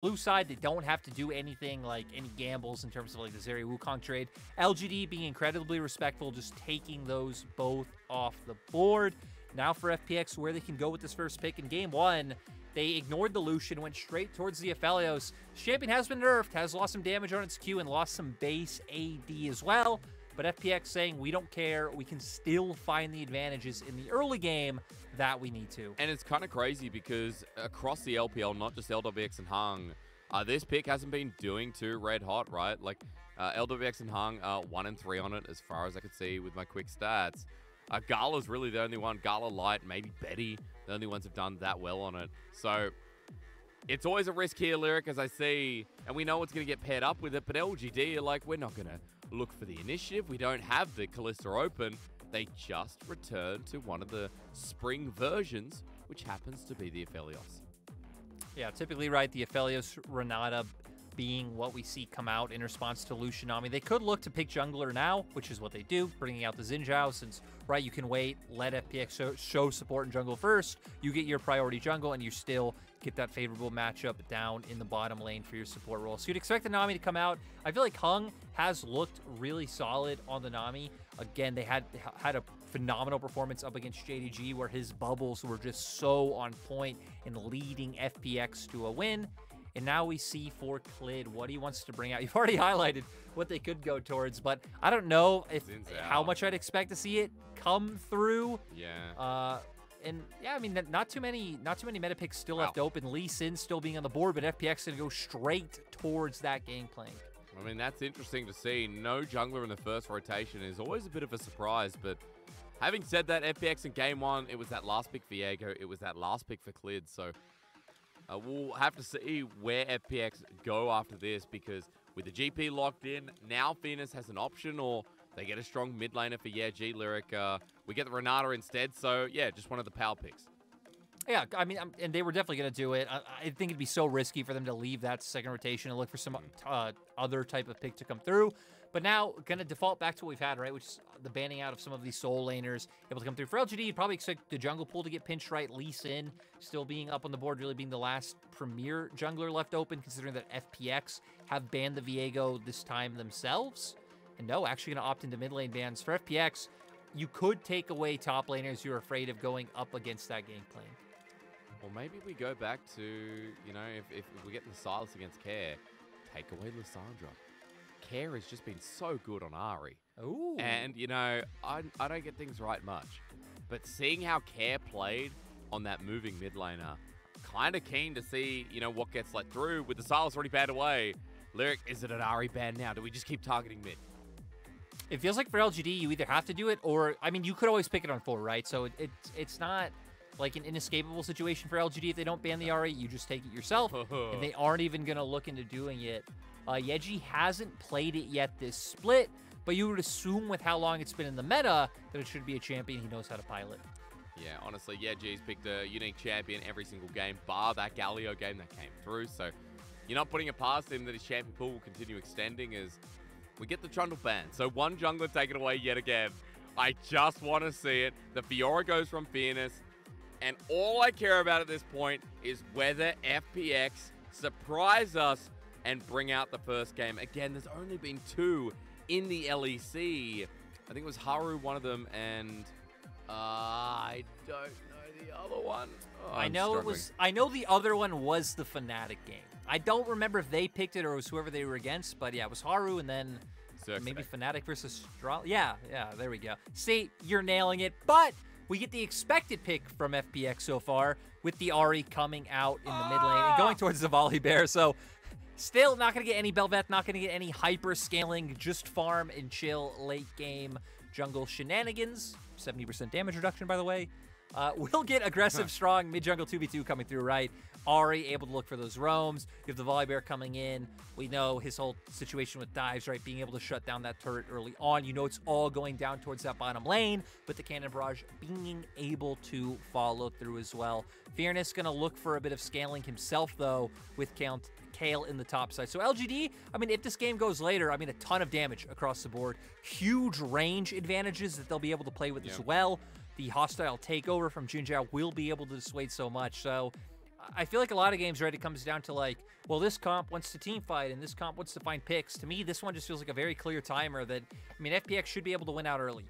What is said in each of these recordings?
blue side, they don't have to do anything like any gambles in terms of like the Zeri Wukong trade. LGD being incredibly respectful, just taking those both off the board. Now for FPX, where they can go with this first pick in game one. They ignored the Lucian, went straight towards the Aphelios. Champion has been nerfed, has lost some damage on its Q, and lost some base AD as well. But FPX saying, we don't care, we can still find the advantages in the early game that we need to. And it's kind of crazy because across the LPL, not just LWX and Hung, this pick hasn't been doing too red hot, right? Like, LWX and Hung are 1 and 3 on it as far as I could see with my quick stats. Gala's really the only one. Gala Light, maybe Betty, the only ones have done that well on it. So it's always a risk here, Lyric, as I see, and we know it's going to get paired up with it, but LGD are like, we're not going to look for the initiative. We don't have the Kalista open. They just return to one of the spring versions, which happens to be the Aphelios. Yeah, typically, right, the Aphelios Renata being what we see come out in response to Lucian Nami. They could look to pick jungler now, which is what they do, bringing out the JinJiao, since, right, you can wait, let FPX show support in jungle first, you get your priority jungle, and you still get that favorable matchup down in the bottom lane for your support role. So you'd expect the Nami to come out. I feel like Hung has looked really solid on the Nami. Again, they had a phenomenal performance up against JDG, where his bubbles were just so on point in leading FPX to a win. And now we see for Clid what he wants to bring out. You've already highlighted what they could go towards, but I don't know if how much I'd expect to see it come through. Yeah. And yeah, I mean, not too many meta picks still left open. Lee Sin still being on the board, but FPX gonna go straight towards that Gangplank. I mean, that's interesting to see. No jungler in the first rotation is always a bit of a surprise, but having said that, FPX in game one, it was that last pick for Jaeger, it was that last pick for Clid, so we'll have to see where FPX go after this, because with the GP locked in, now Fearness has an option, or they get a strong mid laner for G Lyric. We get the Renata instead, so yeah, just one of the power picks. Yeah, I mean, and they were definitely going to do it. I think it'd be so risky for them to leave that second rotation and look for some other type of pick to come through. But now, going to default back to what we've had, right, which is the banning out of some of these soul laners able to come through. For LGD, you'd probably expect the jungle pool to get pinched, right? Lee Sin still being up on the board, really being the last premier jungler left open, considering that FPX have banned the Viego this time themselves. And no, actually going to opt into mid lane bans. For FPX, you could take away top laners you're afraid of going up against that Gangplank. Or maybe we go back to, you know, if we're getting the Silas against Care, take away Lissandra. Care has just been so good on Ahri. Ooh. And, you know, I don't get things right much. But seeing how Care played on that moving mid laner, kind of keen to see, you know, what gets let through. With the Silas already banned away, Lyric, is it an Ahri ban now? Do we just keep targeting mid? It feels like for LGD, you either have to do it or, I mean, you could always pick it on 4, right? So it's not like an inescapable situation for LGD. If they don't ban the Ahri, you just take it yourself. And they aren't even going to look into doing it. Yeji hasn't played it yet this split, but you would assume with how long it's been in the meta that it should be a champion he knows how to pilot. Yeah, honestly, Yeji's picked a unique champion every single game, bar that Galio game that came through. So you're not putting it past him that his champion pool will continue extending as we get the Trundle ban. So one jungler taken away yet again. I just want to see it. The Fiora goes from Fearness. And all I care about at this point is whether FPX surprise us and bring out the first game. Again, there's only been 2 in the LEC. I think it was Haru, one of them, and I don't know the other one. Oh, I know the other one was the Fnatic game. I don't remember if they picked it or it was whoever they were against, but yeah, it was Haru and then maybe Fnatic versus Straw. Yeah, there we go. See, you're nailing it, but we get the expected pick from FPX so far with the Ahri coming out in the mid lane and going towards the Volibear. So still not going to get any Bel'Veth, not going to get any hyper scaling, just farm and chill late game jungle shenanigans. 70% damage reduction, by the way. We'll get aggressive, strong mid-jungle 2v2 coming through, right? Ahri able to look for those roams. You have the Volibear coming in. We know his whole situation with dives, right? Being able to shut down that turret early on. You know it's all going down towards that bottom lane, but the Cannon Barrage being able to follow through as well. Fearness going to look for a bit of scaling himself, though, with Kayle in the top side. So LGD, I mean, if this game goes later, I mean, a ton of damage across the board. Huge range advantages that they'll be able to play with as well. The hostile takeover from JinJiao will be able to dissuade so much. So I feel like a lot of games, right, it comes down to like, well, this comp wants to team fight and this comp wants to find picks. To me, this one just feels like a very clear timer that, I mean, FPX should be able to win out early.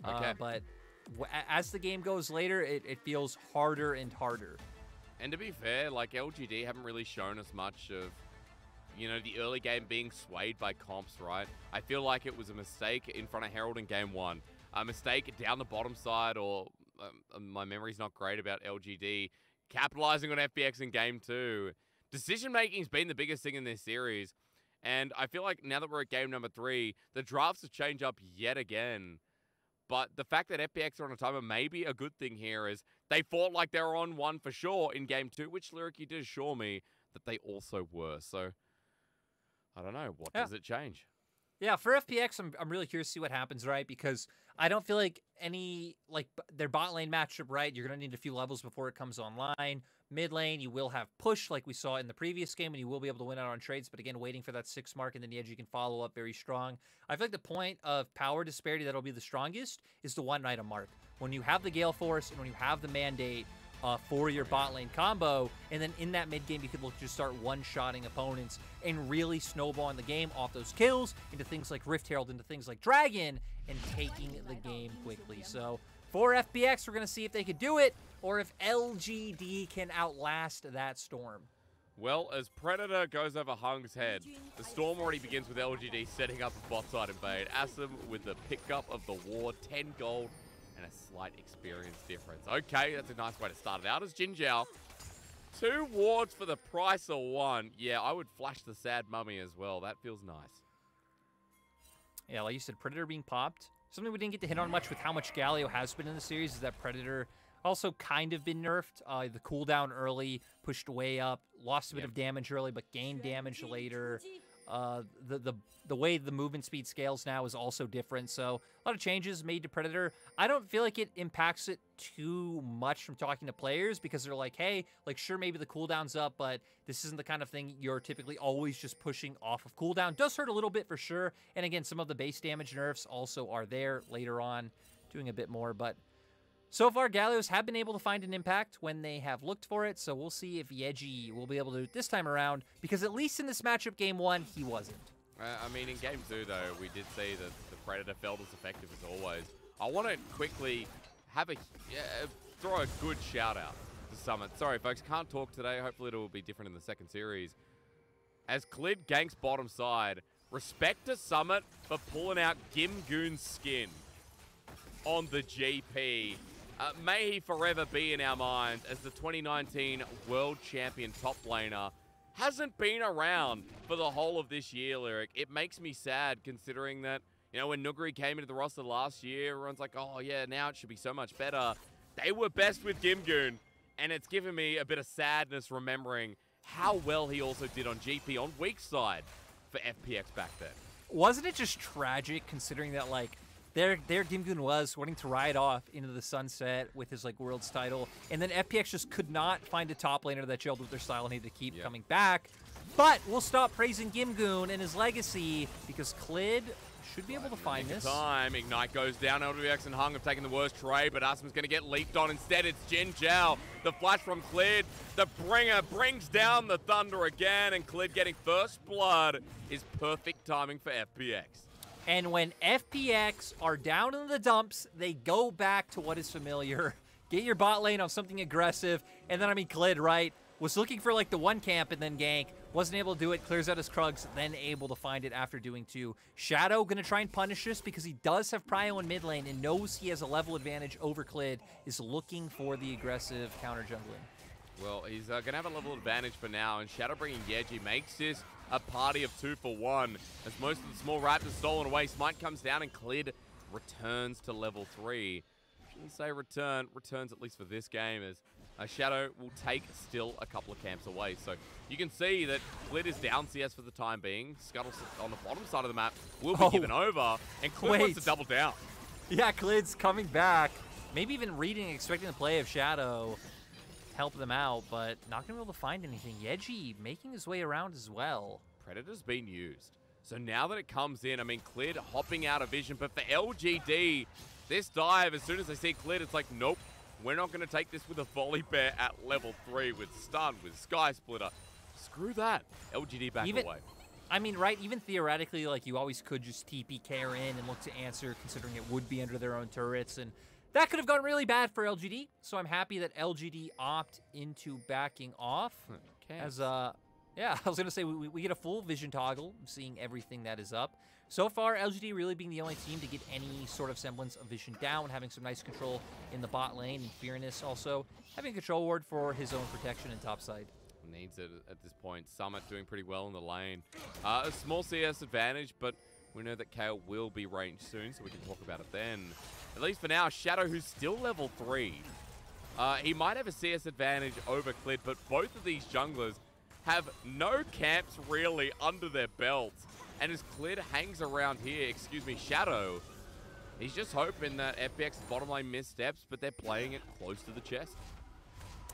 Okay. But as the game goes later, it feels harder and harder. And to be fair, like LGD haven't really shown us much of, you know, the early game being swayed by comps, right? I feel like it was a mistake in front of Herald in game 1. A mistake down the bottom side, or my memory's not great about LGD capitalizing on FPX in game 2. Decision-making's been the biggest thing in this series. And I feel like now that we're at game number 3, the drafts have changed up yet again. But the fact that FPX are on a timer may be a good thing here, as they fought like they were on 1 for sure in game 2, which Lwx did assure me that they also were. So, I don't know. What does it change? Yeah, for FPX, I'm really curious to see what happens, right? Because I don't feel like their bot lane matchup, right? You're going to need a few levels before it comes online. Mid lane, you will have push like we saw in the previous game, and you will be able to win out on trades. But again, waiting for that 6 mark, and then the edge you can follow up very strong. I feel like the point of power disparity that'll be the strongest is the 1 item mark. When you have the Gale Force and when you have the Mandate for your bot lane combo, and then in that mid game, you could look to just start one-shotting opponents and really snowballing the game off those kills into things like Rift Herald, into things like Dragon, and taking the game quickly. So for FPX, we're going to see if they could do it, or if LGD can outlast that storm. Well, as Predator goes over Hung's head, the storm already begins with LGD setting up a bot side invade. Assum with the pickup of the ward, 10 gold, and a slight experience difference. Okay, that's a nice way to start it out as JinJiao. 2 wards for the price of 1. Yeah, I would flash the sad mummy as well. That feels nice. Yeah, like you said, Predator being popped. Something we didn't get to hit on much with how much Galio has been in the series is that Predator also kind of been nerfed. The cooldown early, pushed way up, lost a bit of damage early, but gained damage later. The way the movement speed scales now is also different, so a lot of changes made to Predator. I don't feel like it impacts it too much from talking to players, because they're like, hey, like, sure, maybe the cooldown's up, but this isn't the kind of thing you're typically always just pushing off of cooldown. Does hurt a little bit for sure, and again, some of the base damage nerfs also are there later on, doing a bit more, but so far, Galios have been able to find an impact when they have looked for it, so we'll see if Yeji will be able to do it this time around, because at least in this matchup game 1, he wasn't. I mean, in game 2, though, we did see that the Predator felt as effective as always. I want to quickly have throw a good shout-out to Summit. Sorry, folks, can't talk today. Hopefully it will be different in the second series. As Clid ganks bottom side, respect to Summit for pulling out Gimgoon's skin on the GP. May he forever be in our minds as the 2019 World Champion top laner. Hasn't been around for the whole of this year, Lwx. It makes me sad considering that, you know, when Nuguri came into the roster last year, everyone's like, oh yeah, now it should be so much better. They were best with Gimgoon, and it's given me a bit of sadness remembering how well he also did on GP on weak side for FPX back then. Wasn't it just tragic considering that, like, there Gimgoon was wanting to ride off into the sunset with his, like, world's title, and then FPX just could not find a top laner that gelled with their style and needed to keep coming back. But we'll stop praising Gimgoon and his legacy, because Clid should be able to find this. Ignite goes down. Lwx and Hung have taken the worst trade, but Assum's going to get leaped on instead. It's JinJiao. The flash from Clid. The bringer brings down the thunder again, and Clid getting first blood is perfect timing for FPX. And when FPX are down in the dumps, they go back to what is familiar. Get your bot lane on something aggressive. And then, I mean, Clid, right, was looking for, like, the one camp and then gank. Wasn't able to do it. Clears out his Krugs, then able to find it after doing 2. Shadow going to try and punish this because he does have Prio in mid lane and knows he has a level advantage over Clid. Is looking for the aggressive counter jungling. Well, he's going to have a level advantage for now. And Shadow bringing Yeji makes this a party of 2 for 1. As most of the small raptors stolen away, Smite comes down and Clid returns to level 3. Shouldn't say returns at least for this game, as Shadow will take still a couple of camps away. So you can see that Clid is down CS for the time being. Scuttle on the bottom side of the map will be given over, and Clid wants to double down. Yeah, Clid's coming back. Maybe even reading, expecting the play of Shadow. Help them out, but not going to be able to find anything. Yeji making his way around as well. Predator's been used. So now that it comes in, I mean, Clid hopping out of vision, but for LGD, this dive, as soon as they see Clid, it's like, nope, We're not going to take this with a Volibear at level 3 with stun, with Sky Splitter. Screw that. LGD back away. I mean, right, even theoretically, like, you always could just TP Kayle in and look to answer, considering it would be under their own turrets, and that could have gone really bad for LGD, so I'm happy that LGD opt into backing off. Okay. As, yeah, I was going to say, we get a full vision toggle, seeing everything that is up. So far, LGD really being the only team to get any sort of semblance of vision down, having some nice control in the bot lane, and Fearness also having a control ward for his own protection and topside. Needs it at this point. Summit doing pretty well in the lane. A small CS advantage, but we know that Kayle will be ranged soon, so we can talk about it then. At least for now, Shadow, who's still level 3. He might have a CS advantage over Clid, but both of these junglers have no camps really under their belts. And as Clid hangs around here, Shadow, he's just hoping that FPX's bottom lane missteps, but they're playing it close to the chest.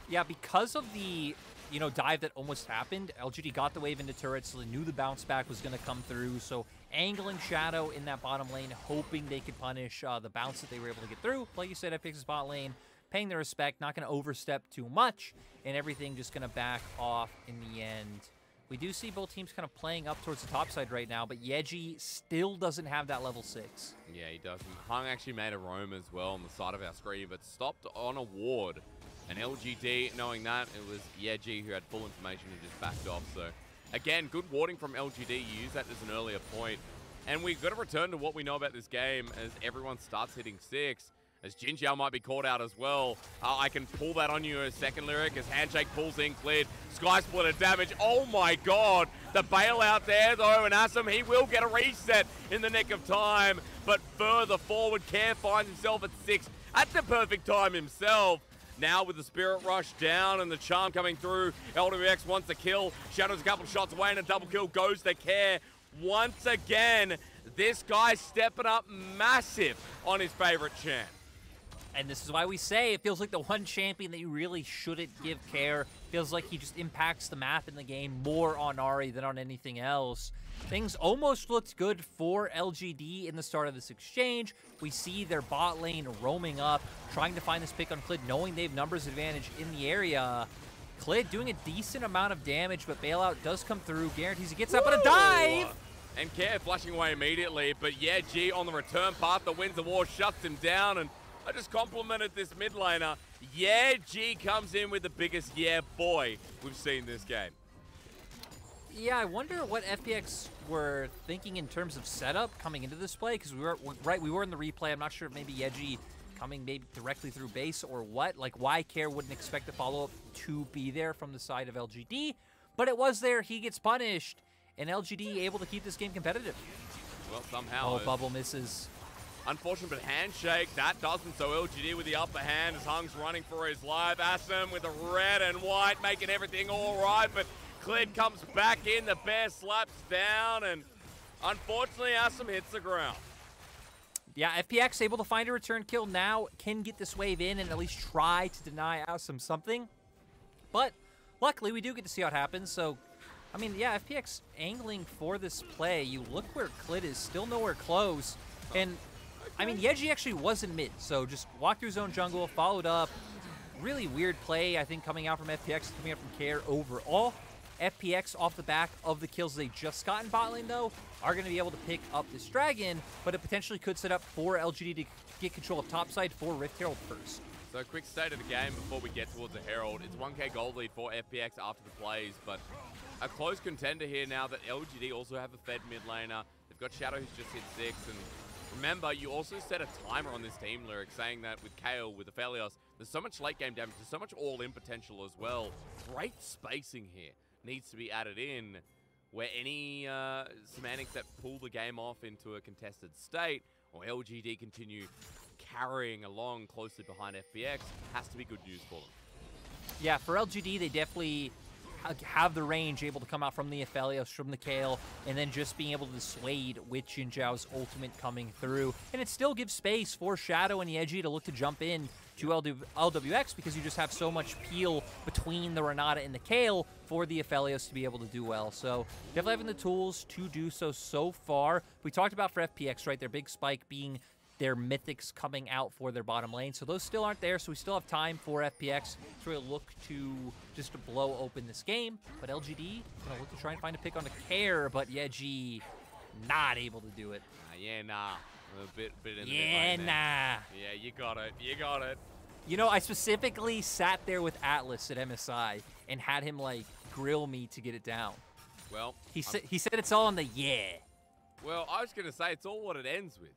Yeah, because of the, you know, dive that almost happened, LGD got the wave into turrets, so they knew the bounce back was going to come through. So angling Shadow in that bottom lane, hoping they could punish the bounce that they were able to get through. Like you said, FPX's bot lane, paying their respect, not going to overstep too much, and everything just going to back off in the end. We do see both teams kind of playing up towards the top side right now, but Yeji still doesn't have that level 6. Yeah, he doesn't. Hung actually made a roam as well on the side of our screen, but stopped on a ward. And LGD, knowing that, it was Yeji who had full information and just backed off. So, again, good warding from LGD. You used that as an earlier point. And we've got to return to what we know about this game as everyone starts hitting 6. As JinJiao might be caught out as well. I can pull that on you in a second, Lyric, as Handshake pulls in Clid. Sky Splitter damage. Oh my god. The bailout there, though, and Assum, he will get a reset in the nick of time. But further forward, Care finds himself at 6 at the perfect time himself. Now with the Spirit Rush down and the Charm coming through, Lwx wants a kill. Shadow's a couple shots away and a double kill goes to Care. Once again, this guy stepping up massive on his favorite champ. And this is why we say it feels like the one champion that you really shouldn't give care. Feels like he just impacts the map in the game more on Ahri than on anything else. Things almost looked good for LGD in the start of this exchange. We see their bot lane roaming up, trying to find this pick on Clid, knowing they have numbers advantage in the area. Clid doing a decent amount of damage, but bailout does come through. Guarantees he gets up on a dive! And Care flashing away immediately, but yeah, G on the return path, the wins the war, shuts him down, and I just complimented this mid laner. Yeah, G comes in with the biggest yeah boy we've seen this game. Yeah, I wonder what FPX were thinking in terms of setup coming into this play, because we were in the replay. I'm not sure if maybe Yeji coming maybe directly through base or what. Like, why Care wouldn't expect the follow-up to be there from the side of LGD, but it was there. He gets punished, and LGD able to keep this game competitive. Well, somehow. Oh, bubble misses. Unfortunate, but Handshake, that doesn't, so LGD with the upper hand as Hung's running for his life. Assum with the red and white, making everything all right, but Clid comes back in, the bear slaps down, and unfortunately, Assum hits the ground. Yeah, FPX able to find a return kill now, can get this wave in and at least try to deny Assum something. But luckily, we do get to see how it happens, so, I mean, yeah, FPX angling for this play. You look where Clid is, still nowhere close, and I mean, Yeji actually was in mid, so just walked through his own jungle, followed up. Really weird play, I think, coming out from FPX, coming out from Care overall. FPX, off the back of the kills they just got in bot lane, though, are going to be able to pick up this dragon, but it potentially could set up for LGD to get control of topside for Rift Herald first. So quick state of the game before we get towards the Herald. It's 1k gold lead for FPX after the plays, but a close contender here now that LGD also have a fed mid laner. They've got Shadow who's just hit 6, and remember, you also set a timer on this team, Lyric, saying that with Kayle, with Aphelios, there's so much late game damage, there's so much all-in potential as well. Great spacing here needs to be added in, where any semantics that pull the game off into a contested state, or LGD continue carrying along closely behind FPX, has to be good news for them. Yeah, for LGD, they definitely have the range, able to come out from the Aphelios, from the Kayle, and then just being able to dissuade with JinJiao's ultimate coming through. And it still gives space for Shadow and Yeji to look to jump in to Lwx, because you just have so much peel between the Renata and the Kayle for the Aphelios to be able to do well. So definitely having the tools to do so far. We talked about for FPX, right, their big spike being their mythics coming out for their bottom lane. So those still aren't there, so we still have time for FPX to really look to just to blow open this game. But LGD gonna look to try and find a pick on the care, but Yeji not able to do it. Yeah, nah. A bit in the yeah, mid lane nah. there. Yeah, you got it. You got it. You know, I specifically sat there with Atlas at MSI and had him like grill me to get it down. Well, he said it's all on the yeah. Well, I was gonna say it's all what it ends with.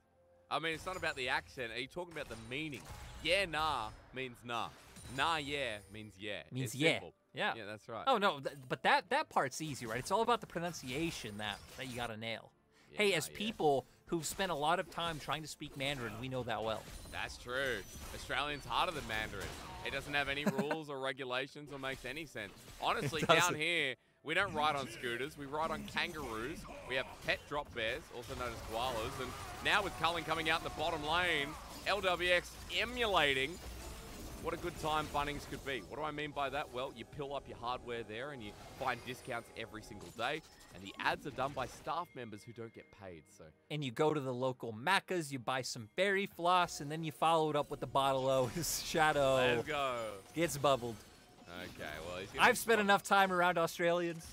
I mean, it's not about the accent. Are you talking about the meaning? Yeah, nah means nah. Nah, yeah means yeah. Means it's yeah. simple. Yeah. Yeah, that's right. Oh no, but that part's easy, right? It's all about the pronunciation that you gotta nail. Yeah, hey, as people who've spent a lot of time trying to speak Mandarin, we know that well. That's true. Australian's harder than Mandarin. It doesn't have any rules or regulations or makes any sense. Honestly, down here, we don't ride on scooters. We ride on kangaroos. We have pet drop bears, also known as koalas. And now with Cullen coming out in the bottom lane, Lwx emulating what a good time Bunnings could be. What do I mean by that? Well, you pill up your hardware there and you find discounts every single day. And the ads are done by staff members who don't get paid. So. And you go to the local Maccas, you buy some berry floss, and then you follow it up with the bottle O. Shadow. Let's go. Gets bubbled. Okay, well, I've spent enough time around Australians.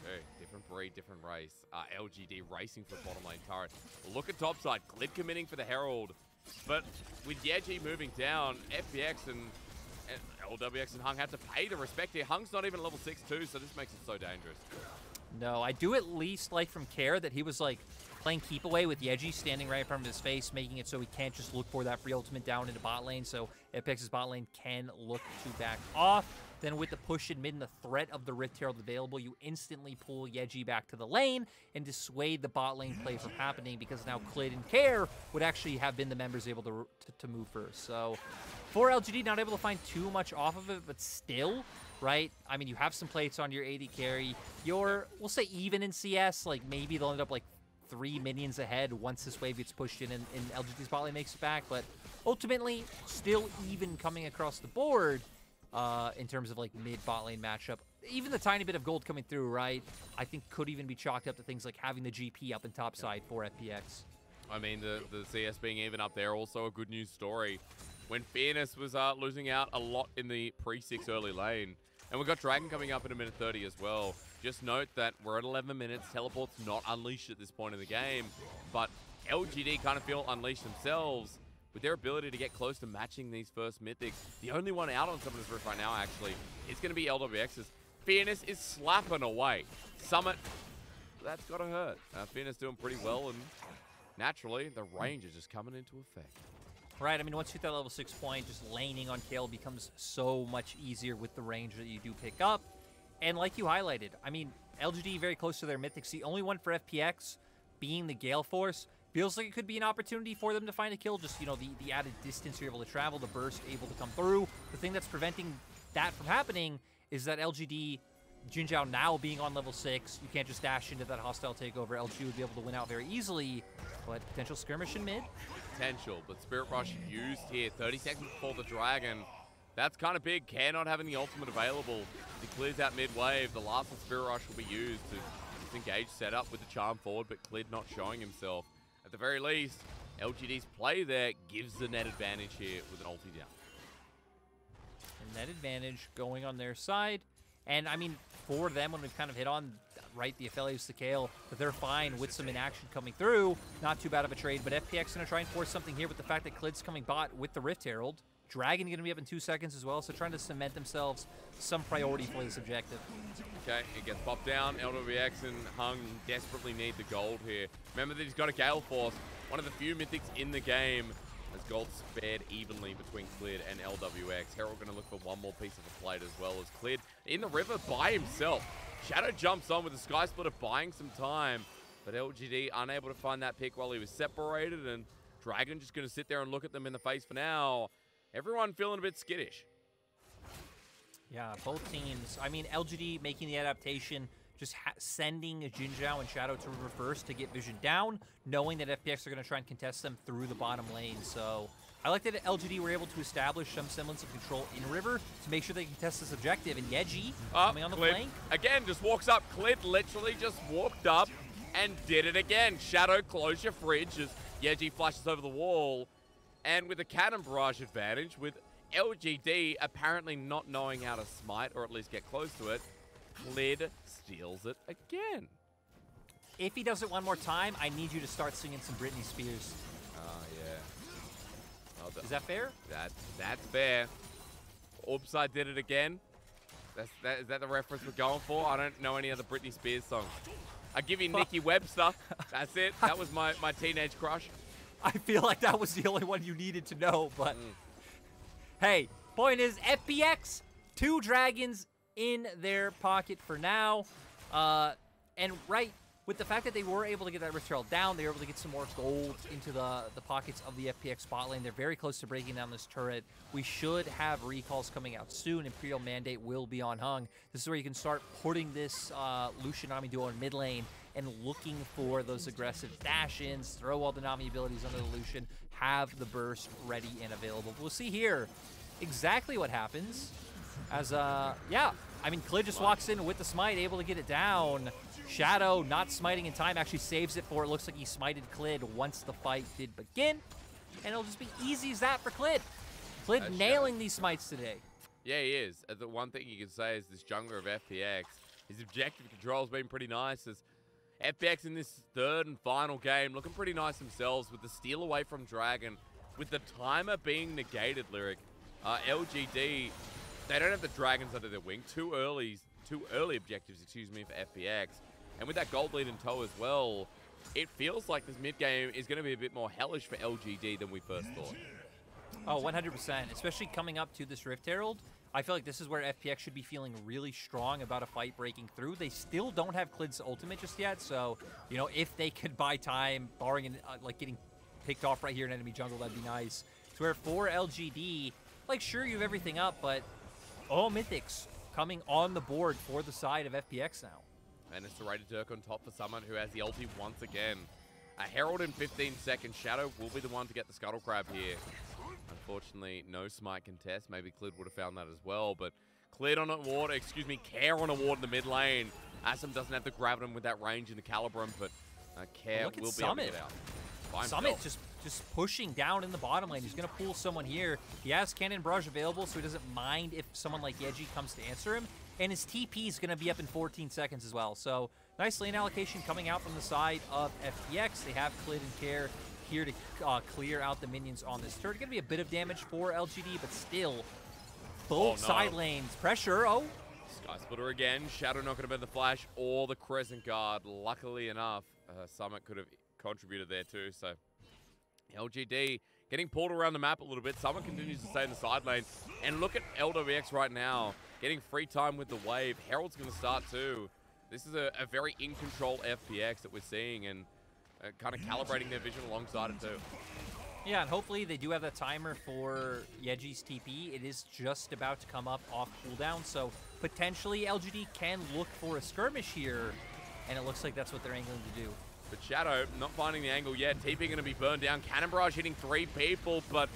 Hey, different breed, different race. LGD racing for the bottom lane turret. Look at topside. Clid committing for the Herald. But with Yeji moving down, FPX and Lwx and Hung have to pay the respect here. Hung's not even level 6 too, so this makes it so dangerous. No, I do at least like from Care that he was like playing keep away with Yeji standing right in front of his face, making it so he can't just look for that free ultimate down into bot lane, so FPX's bot lane can look to back off. Then with the push in mid and the threat of the Rift Herald available, you instantly pull Yeji back to the lane and dissuade the bot lane play from happening, because now Clid and Care would actually have been the members able to move first. So for LGD, not able to find too much off of it, but still, right? I mean, you have some plates on your AD carry. You're, we'll say, even in CS. Like, maybe they'll end up, like, 3 minions ahead once this wave gets pushed in and LGD's bot lane makes it back. But ultimately, still even coming across the board in terms of, like, mid-bot lane matchup. Even the tiny bit of gold coming through, right, I think could even be chalked up to things like having the GP up in top side for FPX. I mean, the CS being even up there, also a good news story. When Fearness was losing out a lot in the pre-6 early lane. And we've got Dragon coming up in a minute 30 as well. Just note that we're at 11 minutes. Teleport's not unleashed at this point in the game. But LGD kind of feel unleashed themselves with their ability to get close to matching these first mythics. The only one out on Summoner's Rift right now, actually, is going to be Lwx's. Fearness is slapping away. Summit, that's got to hurt. Fearness doing pretty well, and naturally, the range is just coming into effect. Right, I mean, once you hit that level 6 point, just laning on Kayle becomes so much easier with the range that you do pick up. And like you highlighted, I mean, LGD very close to their mythics. The only one for FPX being the Gale Force feels like it could be an opportunity for them to find a kill. Just, you know, the added distance you're able to travel, the burst able to come through. The thing that's preventing that from happening is that LGD, JinJiao now being on level 6, you can't just dash into that hostile takeover. LG would be able to win out very easily, but potential skirmish in mid. Potential, but Spirit Rush used here. 30 seconds before the Dragon. That's kind of big. Care not having the ultimate available. He clears out mid-wave. The last of Spirit Rush will be used to engage setup with the charm forward, but Clid not showing himself. At the very least, LGD's play there gives the net advantage here with an ulti down. And net advantage going on their side. And, I mean, for them, when we've kind of hit on, right, the Aphelios to Kayle, that they're fine with some inaction coming through. Not too bad of a trade, but FPX going to try and force something here with the fact that Clid's coming bot with the Rift Herald. Dragon going to be up in 2 seconds as well, so trying to cement themselves some priority for this objective. Okay, it gets popped down. Lwx and Hung desperately need the gold here. Remember that he's got a Gale Force, one of the few mythics in the game, as gold spared evenly between Clid and Lwx. Herald going to look for one more piece of the plate as well as Clid in the river by himself. Shadow jumps on with the Sky Splitter buying some time, but LGD unable to find that pick while he was separated, and Dragon just going to sit there and look at them in the face for now. Everyone feeling a bit skittish. Yeah, both teams. I mean, LGD making the adaptation, just sending JinJiao and Shadow to river first to get vision down, knowing that FPX are going to try and contest them through the bottom lane. So I like that LGD were able to establish some semblance of control in river to make sure they can test this objective. And Yeji coming on the Clid, flank. again, just walks up. Clid literally just walked up and did it again. Shadow, close your fridge as Yeji flashes over the wall, and with a cannon barrage advantage, with LGD apparently not knowing how to smite, or at least get close to it, Clid steals it again. If he does it one more time, I need you to start singing some Britney Spears. Oh, yeah. Oh, is that fair? That's fair. Orbside did it again. Is that the reference we're going for? I don't know any other Britney Spears songs. I give you Nikki Webster. That's it. That was my teenage crush. I feel like that was the only one you needed to know, but hey, point is FPX, 2 dragons in their pocket for now. And right, with the fact that they were able to get that Rift Herald down, they were able to get some more gold into the pockets of the FPX spot lane. They're very close to breaking down this turret. We should have recalls coming out soon. Imperial Mandate will be on Hung. This is where you can start putting this Lician Nami duo in mid lane and looking for those aggressive dash-ins, throw all the Nami abilities under the Lician, have the burst ready and available. We'll see here exactly what happens as, yeah, I mean, Clid just walks in with the smite, able to get it down. Shadow not smiting in time, actually saves it for it. Looks like he smited Clid once the fight did begin. And it'll just be easy as that for Clid. Clid nailing these smites today. Yeah, he is. The one thing you can say is this jungler of FPX, his objective control has been pretty nice. As FPX in this third and final game looking pretty nice themselves with the steal away from Dragon. With the timer being negated, Lyric, LGD, they don't have the Dragons under their wing. Too early objectives, excuse me, for FPX. And with that gold lead in tow as well, it feels like this mid game is going to be a bit more hellish for LGD than we first thought. Oh, 100%. Especially coming up to this Rift Herald. I feel like this is where FPX should be feeling really strong about a fight breaking through. They still don't have Clid's ultimate just yet, so, you know, if they could buy time, barring like getting picked off right here in enemy jungle, that'd be nice. To where for LGD, like, sure, you have everything up, but all mythics coming on the board for the side of FPX now. And it's Serrated Dirk on top for someone who has the ulti once again. A Herald in 15 seconds. Shadow will be the one to get the Scuttle Crab here. Unfortunately, no smite contest. Maybe Clid would have found that as well, but Clid on a ward, excuse me, Care on a ward in the mid lane. Assum doesn't have to grab him with that range in the Calibrum, but Care will be able to get out. Summit just pushing down in the bottom lane. He's going to pull someone here. He has Cannon Barrage available, so he doesn't mind if someone like Yeji comes to answer him. And his TP is going to be up in 14 seconds as well. So nice lane allocation coming out from the side of FPX. They have Clid and Care here to clear out the minions on this turret. Going to be a bit of damage for LGD, but still, both side lanes. Pressure, Sky Splitter again. Shadow not going to bend the flash or the Crescent Guard. Luckily enough, Summit could have contributed there too. So LGD getting pulled around the map a little bit. Summit continues to stay in the side lane. And look at Lwx right now, getting free time with the wave. Herald's going to start too. This is a very in-control FPX that we're seeing, and kind of calibrating their vision alongside it too. Yeah, and hopefully they do have that timer for Yeji's TP. It is just about to come up off cooldown, so potentially LGD can look for a skirmish here, and it looks like that's what they're angling to do. But Shadow not finding the angle yet. TP going to be burned down. Cannon Barrage hitting 3 people, but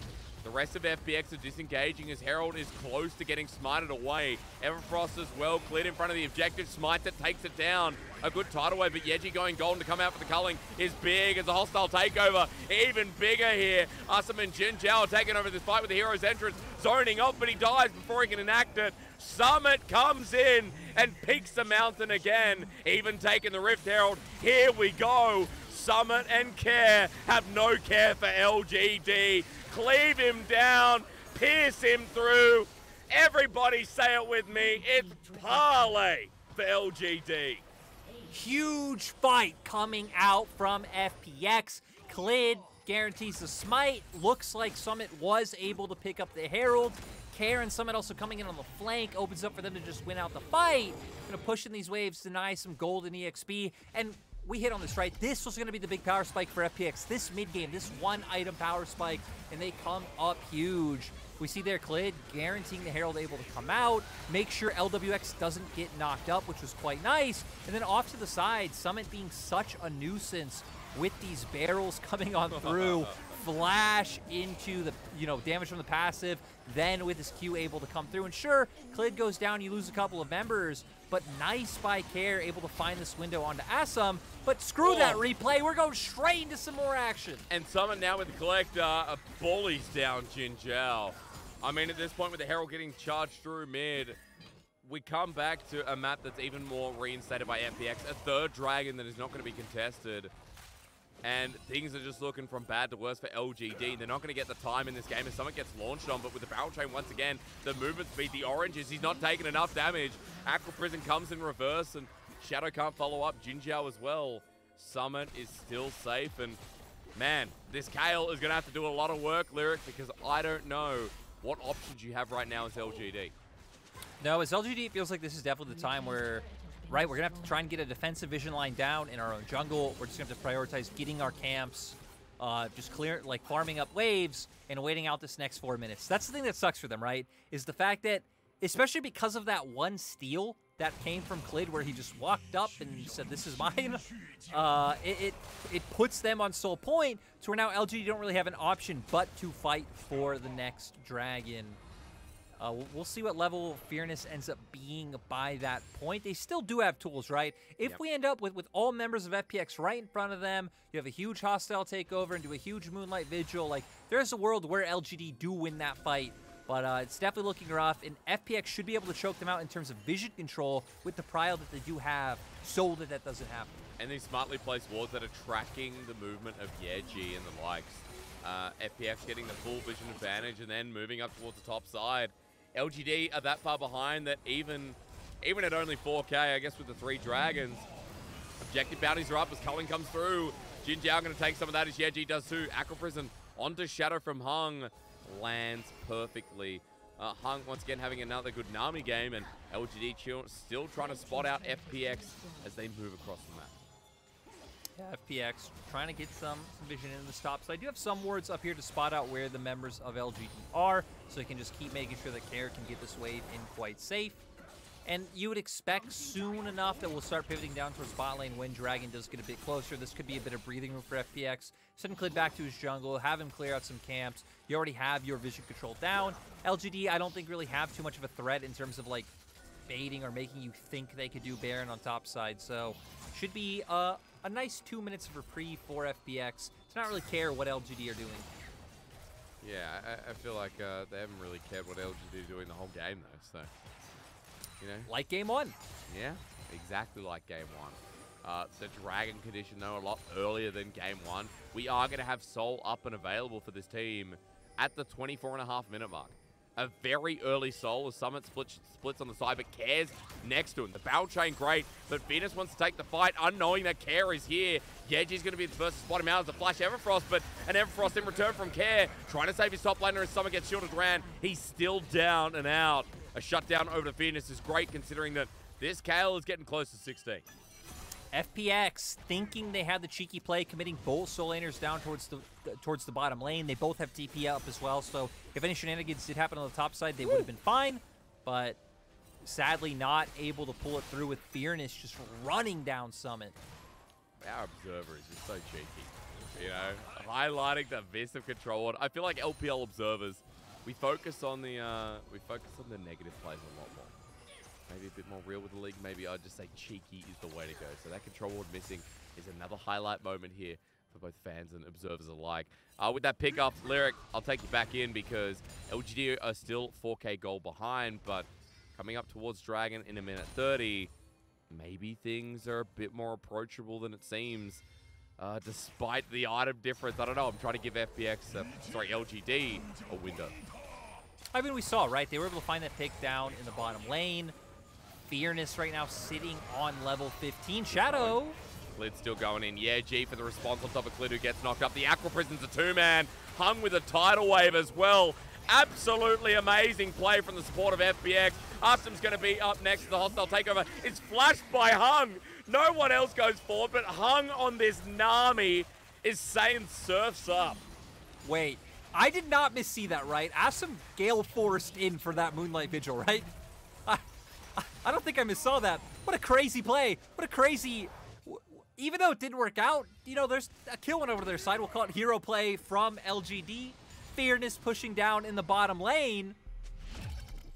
the rest of FPX are disengaging as Herald is close to getting smited away. Everfrost as well, cleared in front of the objective. Smite that takes it down. A good tidal wave, but Yeji going golden to come out for the culling is big as a hostile takeover. Even bigger here. Assum and JinJiao taking over this fight with the hero's entrance. Zoning off, but he dies before he can enact it. Summit comes in and peaks the mountain again. Even taking the Rift Herald. Here we go. Summit and Care have no care for LGD. Cleave him down, pierce him through. Everybody say it with me. It's parlay for LGD. Huge fight coming out from FPX. Clid guarantees the smite. Looks like Summit was able to pick up the Herald. Care and Summit also coming in on the flank. Opens up for them to just win out the fight. Gonna push in these waves, deny some gold and EXP. And we hit on this, right? This was going to be the big power spike for FPX. This mid-game, this one-item power spike, and they come up huge. We see there Clid guaranteeing the Herald able to come out, make sure Lwx doesn't get knocked up, which was quite nice. And then off to the side, Summit being such a nuisance with these barrels coming on through. flash into the, damage from the passive, then with his Q able to come through. And sure, Clid goes down, you lose a couple of members, but nice by Kayle, able to find this window onto Assum. But screw that replay, we're going straight into some more action. And Summon now with the Collector bullies down JinJiao. I mean, at this point with the Herald getting charged through mid, we come back to a map that's even more reinstated by FPX, a third dragon that is not going to be contested. And things are just looking from bad to worse for LGD. They're not going to get the time in this game as someone gets launched on, but with the barrel chain once again, the movement speed, the oranges, he's not taking enough damage. Aqua Prison comes in reverse, and Shadow can't follow up. JinJiao as well. Summit is still safe, and man, this Kayle is going to have to do a lot of work, Lyric, because I don't know what options you have right now as LGD. No, as LGD, it feels like this is definitely the time where, right, we're going to have to try and get a defensive vision line down in our own jungle. We're just going to have to prioritize getting our camps, just farming up waves and waiting out this next 4 minutes. That's the thing that sucks for them, right, is the fact that, especially because of that one steal that came from Clid where he just walked up and said, this is mine, it puts them on sole point to where now LGD don't really have an option but to fight for the next dragon. We'll see what level Fearness ends up being by that point. They still do have tools, right? If we end up with all members of FPX right in front of them, you have a huge hostile takeover and do a huge Moonlight Vigil, like, there's a world where LGD do win that fight. But it's definitely looking rough, and FPX should be able to choke them out in terms of vision control with the prio that they do have so that doesn't happen. And these smartly placed wards that are tracking the movement of Yeji and the likes. FPX getting the full vision advantage and then moving up towards the top side. LGD are that far behind that even at only 4K, I guess with the 3 dragons, objective bounties are up as Culling comes through. JinJiao going to take some of that as Yeji does too. Aqua Prison onto Shadow from Hung. Lands perfectly. Hung once again having another good Nami game, and LGD still trying to spot out FPX as they move across the map. Yeah, FPX trying to get some vision in the stops. I do have some wards up here to spot out where the members of LGD are, so you can just keep making sure that Kayle can get this wave in quite safe. And you would expect soon enough that we'll start pivoting down towards bot lane when Dragon does get a bit closer. This could be a bit of breathing room for FPX. Send Clid back to his jungle, have him clear out some camps. You already have your vision control down. LGD, I don't think really have too much of a threat in terms of like baiting or making you think they could do Baron on top side. So should be a nice 2 minutes of reprieve for FPX to not really care what LGD are doing. Yeah, I feel like they haven't really cared what LGD are doing the whole game though, so. You know? Like game 1. Yeah, exactly like game 1. The Dragon condition, though, a lot earlier than game 1. We are going to have Soul up and available for this team at the 24.5-minute mark. A very early Soul as Summit splits on the side, but Care's next to him. The barrel chain, great, but Fearness wants to take the fight, unknowing that Kayle is here. Yeji's going to be the first to spot him out as a flash Everfrost, but an Everfrost in return from Kayle, trying to save his top laner as Summit gets shielded around. He's still down and out. A shutdown over to Fearness is great, considering that this Kayle is getting close to 16. FPX thinking they had the cheeky play, committing both soul laners down towards the bottom lane. They both have TP up as well, so if any shenanigans did happen on the top side, they would have been fine, but sadly not able to pull it through with Fearness just running down Summit. Our observer is just so cheeky, you know, highlighting the vis of control. I feel like LPL observers, we focus on the negative plays a lot more. Maybe a bit more real with the league. Maybe I'd just say cheeky is the way to go. So that control ward missing is another highlight moment here for both fans and observers alike. With that pickup, Lyric, I'll take you back in because LGD are still 4K goal behind, but coming up towards Dragon in a minute 30, maybe things are a bit more approachable than it seems. Despite the item difference, I don't know. I'm trying to give LGD a window. I mean, we saw, right? They were able to find that pick down in the bottom lane. Fearness right now sitting on level 15. Shadow. Clid still going in. Yeah, G for the response on top of Clid who gets knocked up. The Aqua Prison's a 2-man. Hung with a tidal wave as well. Absolutely amazing play from the support of FPX. Assum's going to be up next to the hostile takeover. It's flashed by Hung. No one else goes forward, but Hung on this Nami is saying surfs up. Wait, I did not missee that, right? Assum Gale forced in for that Moonlight Vigil, right? I don't think I missaw that. What a crazy play. What a crazy... even though it didn't work out, you know, there's a kill one over to their side. We'll call it hero play from LGD. Fearness pushing down in the bottom lane.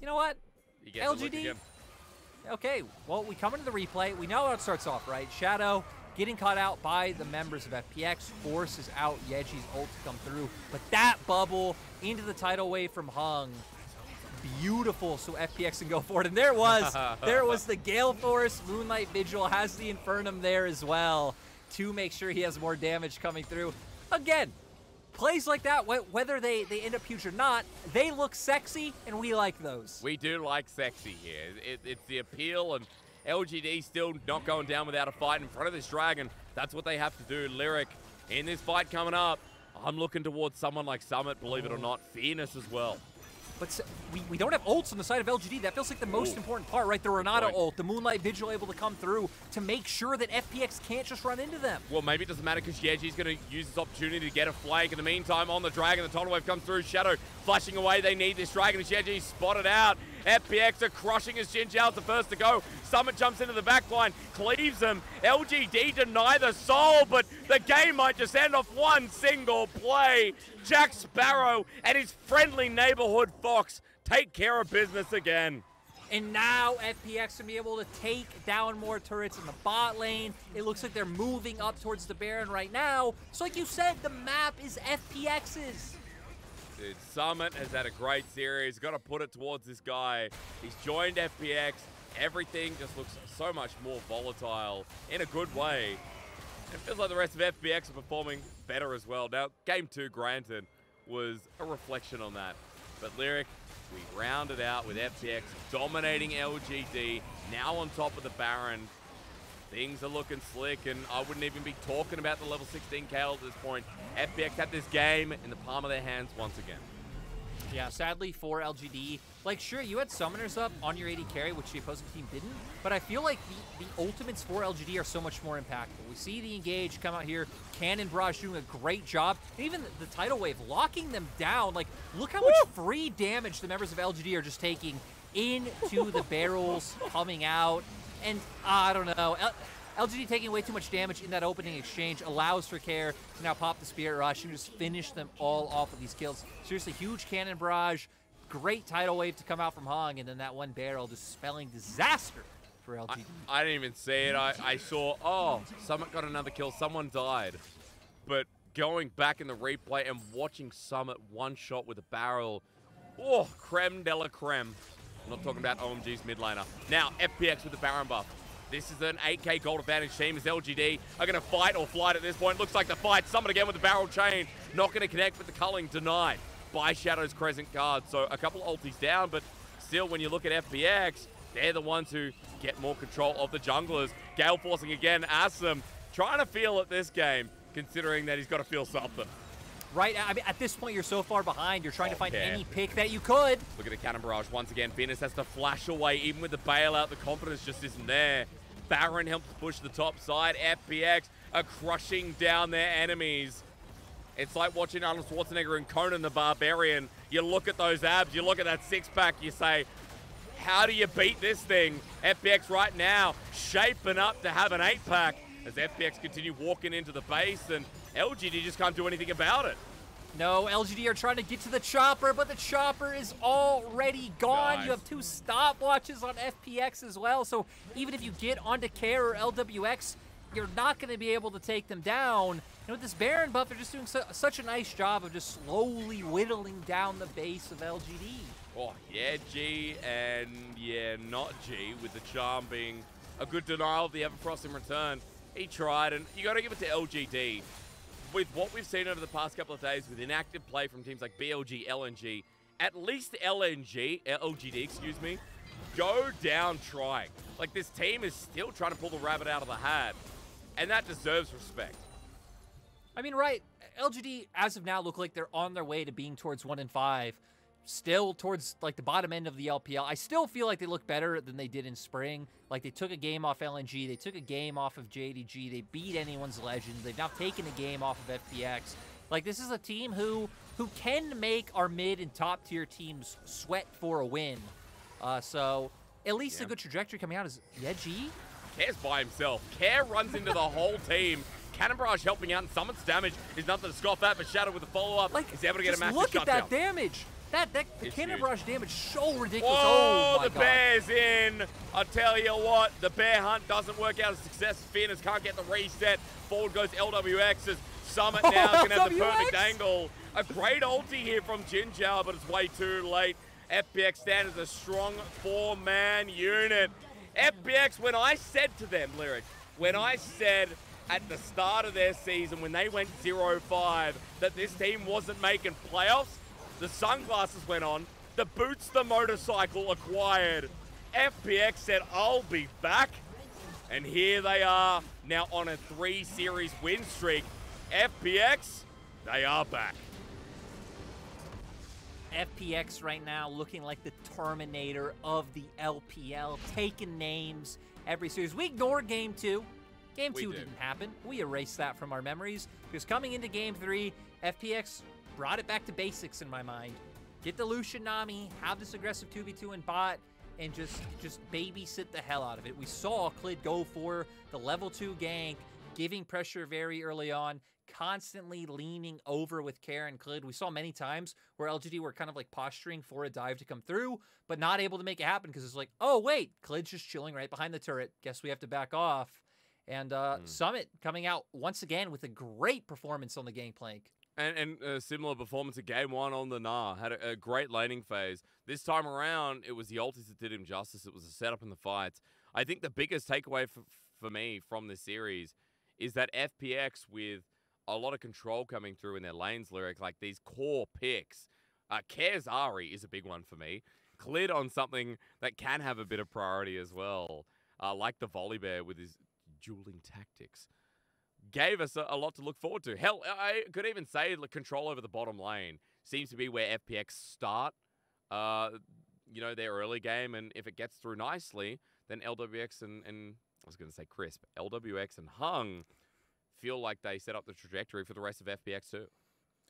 You know what? You get LGD. Okay, well, we come into the replay. We know how it starts off, right? Shadow getting caught out by the members of FPX forces out Yeji's ult to come through. But that bubble into the tidal wave from Hung, beautiful, so FPX can go forward. And there was the Gale Force. Moonlight Vigil has the Infernum there as well to make sure he has more damage coming through. Again, plays like that, whether they end up huge or not, they look sexy, and we like those. We do like sexy here. It's the appeal, and LGD still not going down without a fight in front of this dragon. That's what they have to do. Lyric, in this fight coming up, I'm looking towards someone like Summit, believe it or not. Fearness as well. But we don't have ults on the side of LGD. That feels like the most important part, right? The Renata ult, the Moonlight Vigil able to come through to make sure that FPX can't just run into them. Well, maybe it doesn't matter because Yeji's going to use this opportunity to get a flank. In the meantime, on the dragon, the tidal wave comes through. Shadow flashing away. They need this dragon as Yeji spotted out. FPX are crushing as JinJiao's the first to go. Summit jumps into the backline, cleaves them. LGD deny the soul, but the game might just end off one single play. Jack Sparrow and his friendly neighborhood Fox take care of business again. And now FPX can be able to take down more turrets in the bot lane. It looks like they're moving up towards the Baron right now. So like you said, the map is FPX's. Dude, Summit has had a great series. Got to put it towards this guy. He's joined FPX. Everything just looks so much more volatile in a good way. It feels like the rest of FPX are performing better as well. Now, Game 2, granted, was a reflection on that. But Lyric, we rounded out with FPX dominating LGD, now on top of the Baron. Things are looking slick, and I wouldn't even be talking about the level 16 Kayle at this point. FPX had this game in the palm of their hands once again. Yeah, sadly for LGD, like sure, you had summoners up on your AD carry, which the opposing team didn't, but I feel like the ultimates for LGD are so much more impactful. We see the engage come out here, Cannon Barrage doing a great job, and even the tidal wave locking them down. Like, look how much free damage the members of LGD are just taking into the barrels coming out. And I don't know, LGD taking way too much damage in that opening exchange allows for Care to now pop the Spirit Rush and just finish them all off with these kills. Seriously, huge Cannon Barrage, great tidal wave to come out from Hung, and then that one barrel just spelling disaster for LGD. I didn't even see it. I saw, oh, Summit got another kill, someone died. But going back in the replay and watching Summit one shot with a barrel, oh, creme de la creme. I'm not talking about OMG's mid laner. Now, FPX with the Baron buff. This is an 8k gold advantage team as LGD are going to fight or flight at this point. Looks like the fight. Summit again with the barrel chain. Not going to connect with the culling. Denied by Shadow's Crescent card. So a couple ultis down, but still when you look at FPX, they're the ones who get more control of the junglers. Gale forcing again. Assum trying to feel at this game, considering that he's got to feel something. Right, I mean, at this point, you're so far behind. You're trying to find any pick that you could. Look at the Cannon Barrage once again. Fearness has to flash away. Even with the bailout, the confidence just isn't there. Baron helps push the top side. FPX are crushing down their enemies. It's like watching Arnold Schwarzenegger and Conan the Barbarian. You look at those abs, you look at that six-pack, you say, how do you beat this thing? FPX right now shaping up to have an 8-pack as FPX continue walking into the base, and LGD just can't do anything about it. No, LGD are trying to get to the chopper, but the chopper is already gone. Nice. You have 2 stopwatches on FPX as well, so even if you get onto Care or LWX, you're not going to be able to take them down. And with this Baron buff, they're just doing such a nice job of just slowly whittling down the base of LGD. Oh, yeah, G, and yeah, not G, with the charm being a good denial of the Everfrost in return. He tried, and you got to give it to LGD. With what we've seen over the past couple of days with inactive play from teams like BLG, LNG, at least LGD, excuse me, go down trying. Like, this team is still trying to pull the rabbit out of the hat, and that deserves respect. I mean, right, LGD, as of now, look like they're on their way to being towards 1-5. Still towards, like, the bottom end of the LPL. I still feel like they look better than they did in spring. Like, they took a game off LNG. They took a game off of JDG. They beat anyone's Legends. They've now taken a game off of FPX. Like, this is a team who can make our mid and top tier teams sweat for a win. So, at least a good trajectory coming out is Yeji Care's by himself. Care runs into the whole team. Cannon Barrage helping out, and Summit's damage is nothing to scoff at, but Shadow with a follow-up is able to get a massive look at shutdown. that damage. The Cannon Barrage damage so ridiculous. Oh, my the God. Bear's in. I tell you what, the Bear hunt doesn't work out as a success. Fearness can't get the reset. Forward goes LWX as Summit now going to have the perfect angle. A great ulti here from JinJiao, but it's way too late. FPX stand as a strong 4-man unit. FPX, when I said to them, Lyric, when I said at the start of their season, when they went 0-5, that this team wasn't making playoffs, the sunglasses went on, the boots the motorcycle acquired. FPX said, I'll be back. And here they are, now on a 3-series win streak. FPX, they are back. FPX right now looking like the Terminator of the LPL, taking names every series. We ignored Game 2. Game 2 didn't happen. We erased that from our memories because coming into Game 3, FPX brought it back to basics in my mind. Get the Lician Nami, have this aggressive 2v2 in bot, and just babysit the hell out of it. We saw Clid go for the level 2 gank, giving pressure very early on, constantly leaning over with Kayle and Clid. We saw many times where LGD were kind of like posturing for a dive to come through, but not able to make it happen because it's like, oh wait, Clid's just chilling right behind the turret. Guess we have to back off. And Summit coming out once again with a great performance on the Gangplank. And a similar performance at Game 1 on the Nah. Had a great laning phase. This time around, it was the ultis that did him justice. It was a setup in the fights. I think the biggest takeaway for me from this series is that FPX, with a lot of control coming through in their lanes, Lyric, like these core picks. Care's Ahri is a big one for me. Clid on something that can have a bit of priority as well, like the Volibear with his dueling tactics. Gave us a lot to look forward to. Hell, I could even say control over the bottom lane seems to be where FPX start, you know, their early game, and if it gets through nicely, then LWX and I was going to say Crisp, LWX and Hung feel like they set up the trajectory for the rest of FPX too.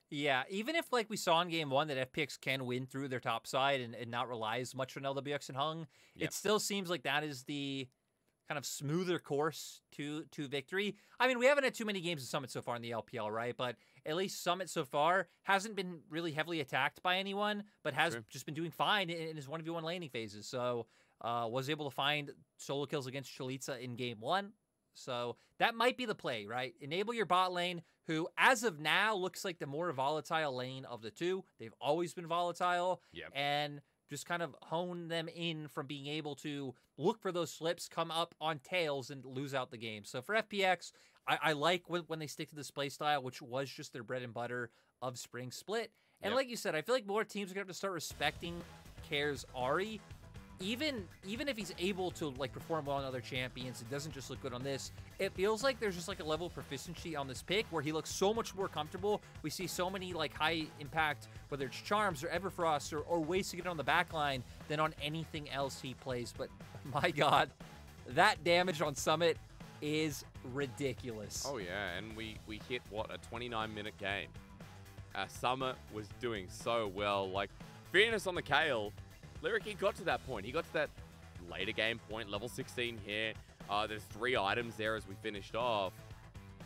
Yeah, even if, like we saw in Game 1, that FPX can win through their top side and not rely as much on LWX and Hung, it still seems like that is the kind of smoother course to victory. I mean, we haven't had too many games of Summit so far in the LPL, right? But at least Summit so far hasn't been really heavily attacked by anyone, but has just been doing fine in his 1v1 laning phases. So was able to find solo kills against Chalitza in Game 1. So that might be the play, right? Enable your bot lane, who as of now looks like the more volatile lane of the two. They've always been volatile. And just kind of hone them in from being able to look for those slips, come up on tails, and lose out the game. So for FPX, I like when they stick to this play style, which was just their bread and butter of Spring Split. And like you said, I feel like more teams are going to have to start respecting Care's Ahri. Even if he's able to like perform well on other champions, it doesn't just look good on this. It feels like there's just like a level of proficiency on this pick where he looks so much more comfortable. We see so many like high impact, whether it's charms or Everfrost or ways to get on the back line than on anything else he plays. But my God, that damage on Summit is ridiculous. Oh yeah, and we hit what, a 29-minute game. Summit was doing so well. Like Fearness on the Kayle. Lyric, he got to that point. He got to that later game point, level 16 here. There's 3 items there as we finished off,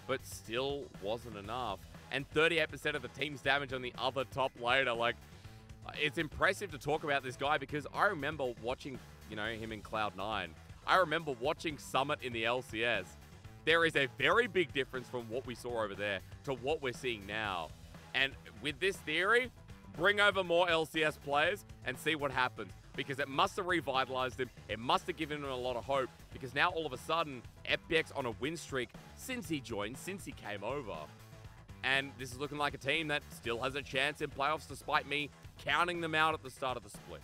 but still wasn't enough. And 38% of the team's damage on the other top laner. Like, it's impressive to talk about this guy because I remember watching, you know, him in Cloud9. I remember watching Summit in the LCS. There is a very big difference from what we saw over there to what we're seeing now. And with this theory, bring over more LCS players and see what happens. Because it must have revitalized him. It must have given him a lot of hope. Because now all of a sudden, FPX on a win streak since he joined, since he came over. And this is looking like a team that still has a chance in playoffs despite me counting them out at the start of the split.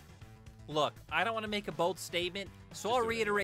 Look, I don't want to make a bold statement, so I'll reiterate